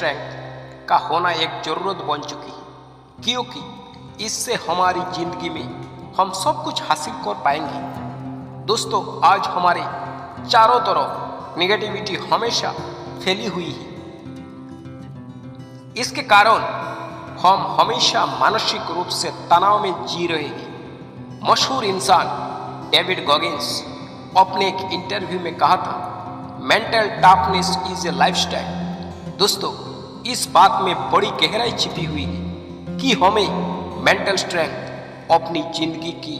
Strength का होना एक ज़रूरत बन चुकी है, क्योंकि इससे हमारी ज़िंदगी में हम सब कुछ हासिल कर पाएंगे। दोस्तों, आज हमारे चारों तरफ नेगेटिविटी हमेशा फैली हुई है। इसके कारण हम हमेशा मानसिक रूप से तनाव में जी रहे हैं। मशहूर इंसान डेविड गॉगिंस अपने एक इंटरव्यू में कहा था, mental toughness is a lifestyle. दोस्तों, इस बात में बड़ी गहराई छिपी हुई है कि हमें मेंटल स्ट्रेंथ अपनी जिंदगी की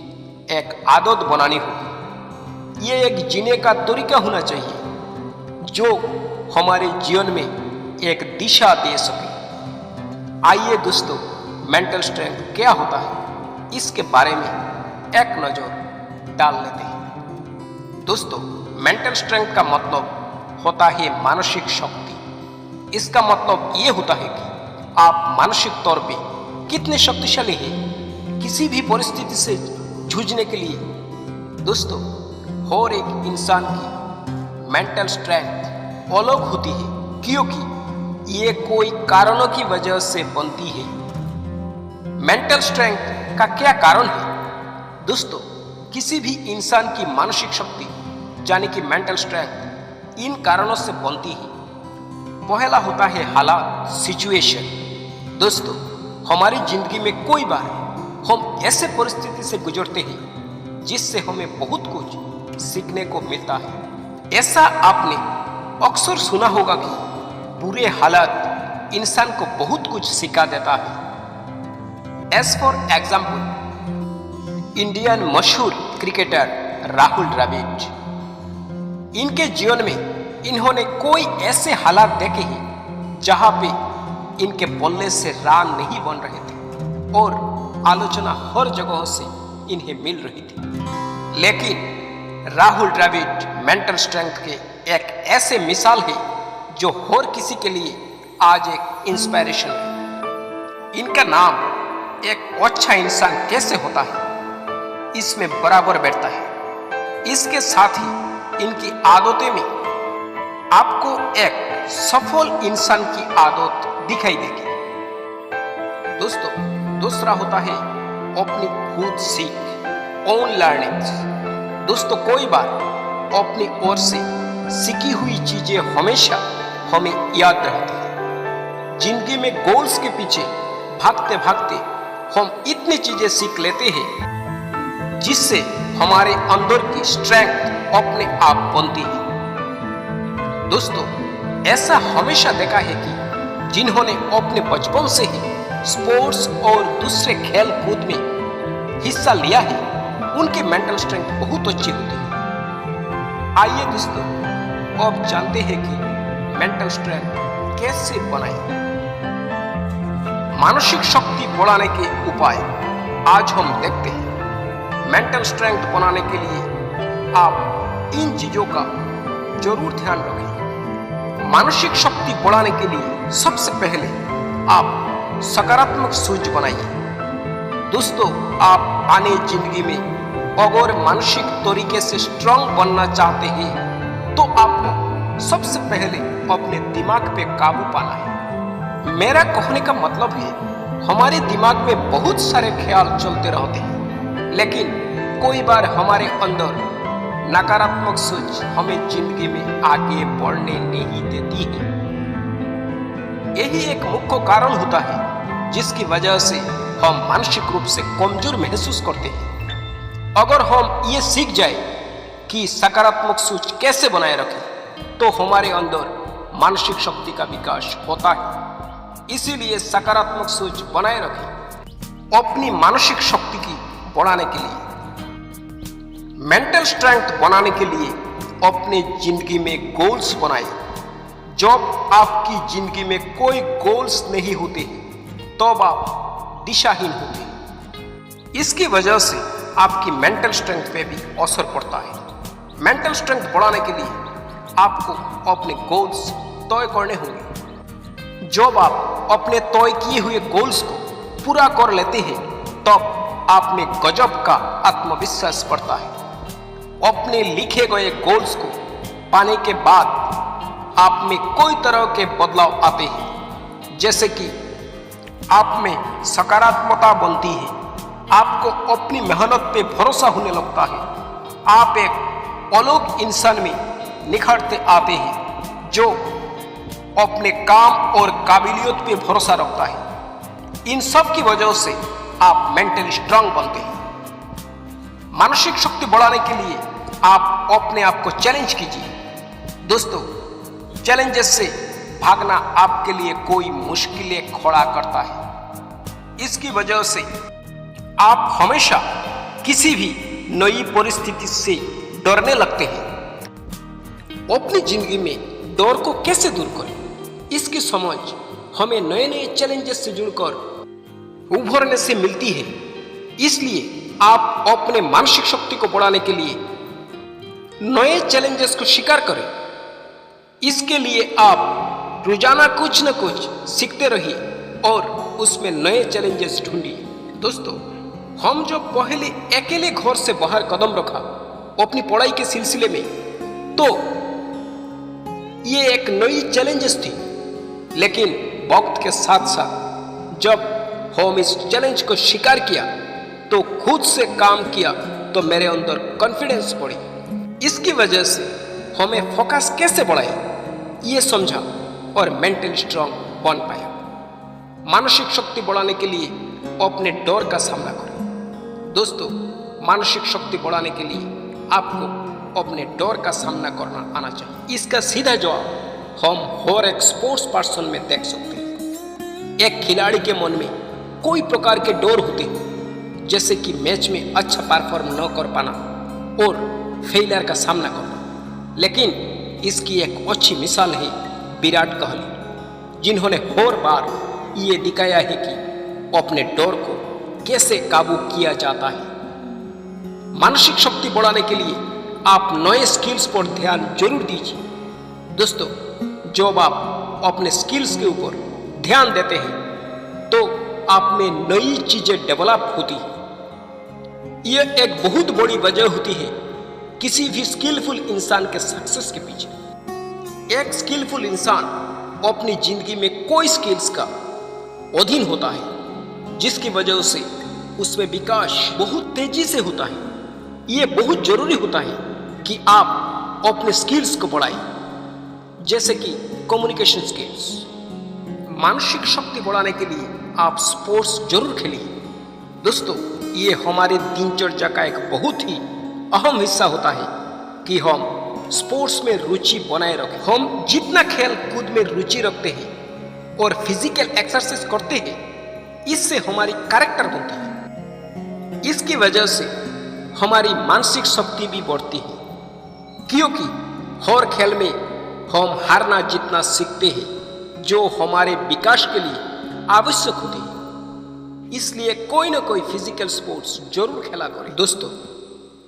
एक आदत बनानी होगी। ये एक जीने का तरीका होना चाहिए जो हमारे जीवन में एक दिशा दे सके। आइए दोस्तों, मेंटल स्ट्रेंथ क्या होता है, इसके बारे में एक नज़र डाल लेते हैं। दोस्तों, मेंटल स्ट्रेंथ का मतलब होता है मानसिक शक्ति। इसका मतलब ये होता है कि आप मानसिक तौर पे कितने शक्तिशाली हैं किसी भी परिस्थिति से जूझने के लिए। दोस्तों, हर एक इंसान की मेंटल स्ट्रेंथ अलग होती है, क्योंकि ये कोई कारणों की वजह से बनती है। मेंटल स्ट्रेंथ का क्या कारण है? दोस्तों, किसी भी इंसान की मानसिक शक्ति यानी कि मेंटल स्ट्रेंथ इन कारणों से बनती है। पहला होता है हालात, सिचुएशन। दोस्तों, हमारी जिंदगी में कोई बार हम ऐसे परिस्थिति से गुजरते हैं जिससे हमें बहुत कुछ सीखने को मिलता है। ऐसा आपने अक्सर सुना होगा कि बुरे हालात इंसान को बहुत कुछ सिखा देता है। एज फॉर एग्जाम्पल, इंडियन मशहूर क्रिकेटर राहुल द्रविड़, इनके जीवन में इन्होंने कोई ऐसे हालात देखे हैं जहां पे इनके बोलने से रन नहीं बन रहे थे और आलोचना हर जगह से इन्हें मिल रही थी। लेकिन राहुल द्रविड़ मेंटल स्ट्रेंथ के एक ऐसे मिसाल है जो हर किसी के लिए आज एक इंस्पिरेशन है। इनका नाम एक अच्छा इंसान कैसे होता है इसमें बराबर बैठता है। इसके साथ ही इनकी आदतें में आपको एक सफल इंसान की आदत दिखाई देगी। दोस्तों, दूसरा होता है अपनी खुद सीख, ओन लर्निंग। दोस्तों, कोई बार अपनी ओर से सीखी हुई चीजें हमेशा हमें याद रहती है। जिंदगी में गोल्स के पीछे भागते भागते हम इतनी चीजें सीख लेते हैं जिससे हमारे अंदर की स्ट्रेंथ अपने आप बनती है। दोस्तों, ऐसा हमेशा देखा है कि जिन्होंने अपने बचपन से ही स्पोर्ट्स और दूसरे खेल कूद में हिस्सा लिया है, उनकी मेंटल स्ट्रेंथ बहुत अच्छी होती है। आइए दोस्तों, अब जानते हैं कि मेंटल स्ट्रेंथ कैसे बनाएं। मानसिक शक्ति बढ़ाने के उपाय आज हम देखते हैं। मेंटल स्ट्रेंथ बनाने के लिए आप इन चीजों का जरूर ध्यान रखें। मानसिक शक्ति बढ़ाने के लिए सबसे पहले आप सकारात्मक सोच बनाइए। दोस्तों, आप आने जिंदगी में अगर मानसिक तरीके से स्ट्रांग बनना चाहते हैं तो आपको सबसे पहले अपने दिमाग पे काबू पाना है। मेरा कहने का मतलब है, हमारे दिमाग में बहुत सारे ख्याल चलते रहते हैं, लेकिन कोई बार हमारे अंदर नकारात्मक सोच हमें जिंदगी में आगे बढ़ने नहीं देती है। यही एक मुख्य कारण होता है जिसकी वजह से हम मानसिक रूप से कमजोर महसूस करते हैं। अगर हम ये सीख जाए कि सकारात्मक सोच कैसे बनाए रखें तो हमारे अंदर मानसिक शक्ति का विकास होता है। इसीलिए सकारात्मक सोच बनाए रखें अपनी मानसिक शक्ति की बढ़ाने के लिए। मेंटल स्ट्रेंथ बनाने के लिए अपने जिंदगी में गोल्स बनाएं। जब आपकी जिंदगी में कोई गोल्स नहीं होते तब आप दिशाहीन होते हैं। इसकी वजह से आपकी मेंटल स्ट्रेंथ पे भी असर पड़ता है। मेंटल स्ट्रेंथ बढ़ाने के लिए आपको अपने गोल्स तय करने होंगे। जब आप अपने तय किए हुए गोल्स को पूरा कर लेते हैं तब आप में गजब का आत्मविश्वास बढ़ता है। अपने लिखे गए गोल्स को पाने के बाद आप में कोई तरह के बदलाव आते हैं। जैसे कि आप में सकारात्मकता बनती है, आपको अपनी मेहनत पे भरोसा होने लगता है, आप एक अलग इंसान में निखरते आते हैं जो अपने काम और काबिलियत पे भरोसा रखता है। इन सब की वजह से आप मेंटली स्ट्रांग बनते हैं। मानसिक शक्ति बढ़ाने के लिए आप अपने आप को चैलेंज कीजिए। दोस्तों, चैलेंजेस से भागना आपके लिए कोई मुश्किलें खड़ा करता है। इसकी वजह से आप हमेशा किसी भी नई परिस्थिति से डरने लगते हैं। अपनी जिंदगी में डर को कैसे दूर करें, इसकी समझ हमें नए नए चैलेंजेस से जुड़कर उभरने से मिलती है। इसलिए आप अपने मानसिक शक्ति को बढ़ाने के लिए नए चैलेंजेस को स्वीकार करें। इसके लिए आप रोजाना कुछ न कुछ सीखते रहिए और उसमें नए चैलेंजेस ढूंढिए। दोस्तों, हम जो पहले अकेले घर से बाहर कदम रखा अपनी पढ़ाई के सिलसिले में, तो ये एक नई चैलेंजेस थी। लेकिन वक्त के साथ साथ जब हम इस चैलेंज को स्वीकार किया तो खुद से काम किया तो मेरे अंदर कॉन्फिडेंस बढ़ी। इसकी वजह से हमें फोकस कैसे बढ़ाए ये समझा और मेंटली स्ट्रांग बन पाया। मानसिक शक्ति बढ़ाने के लिए अपने डर का सामना करें। दोस्तों, मानसिक शक्ति बढ़ाने के लिए आपको अपने डर का सामना करना आना चाहिए। इसका सीधा जवाब हम हर एक स्पोर्ट्स पर्सन में देख सकते हैं। एक खिलाड़ी के मन में कोई प्रकार के डर होते हैं, जैसे कि मैच में अच्छा परफॉर्म न कर पाना और फेलियर का सामना करना। लेकिन इसकी एक अच्छी मिसाल है विराट कोहली, जिन्होंने हर बार ये दिखाया है कि अपने डर को कैसे काबू किया जाता है। मानसिक शक्ति बढ़ाने के लिए आप नए स्किल्स पर ध्यान जरूर दीजिए। दोस्तों, जब आप अपने स्किल्स के ऊपर ध्यान देते हैं तो आप में नई चीजें डेवलप होती हैं। यह एक बहुत बड़ी वजह होती है किसी भी स्किलफुल इंसान के सक्सेस के पीछे। एक स्किलफुल इंसान अपनी जिंदगी में कोई स्किल्स का अधीन होता है, जिसकी वजह से उसमें विकास बहुत तेजी से होता है। यह बहुत जरूरी होता है कि आप अपने स्किल्स को बढ़ाएं, जैसे कि कम्युनिकेशन स्किल्स। मानसिक शक्ति बढ़ाने के लिए आप स्पोर्ट्स जरूर खेलिए। दोस्तों, ये हमारे दिनचर्या का एक बहुत ही अहम हिस्सा होता है कि हम स्पोर्ट्स में रुचि बनाए रखें। हम जितना खेल कूद में रुचि रखते हैं और फिजिकल एक्सरसाइज करते हैं, इससे हमारी कैरेक्टर बनती है। इसकी वजह से हमारी मानसिक शक्ति भी बढ़ती है, क्योंकि हर खेल में हम हारना जीतना सीखते हैं, जो हमारे विकास के लिए आवश्यक होती है। इसलिए कोई ना कोई फिजिकल स्पोर्ट्स जरूर खेला करें। दोस्तों,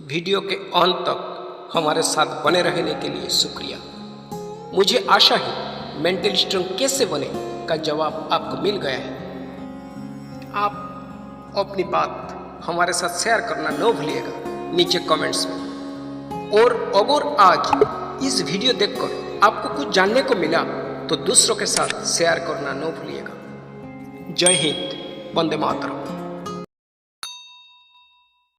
वीडियो के अंत तक हमारे साथ बने रहने के लिए शुक्रिया। मुझे आशा है मेंटली स्ट्रांग कैसे बने का जवाब आपको मिल गया है। आप अपनी बात हमारे साथ शेयर करना न भूलिएगा नीचे कमेंट्स में। और अगर आज इस वीडियो देखकर आपको कुछ जानने को मिला तो दूसरों के साथ शेयर करना न भूलिएगा। जय हिंद, वंदे मातरम।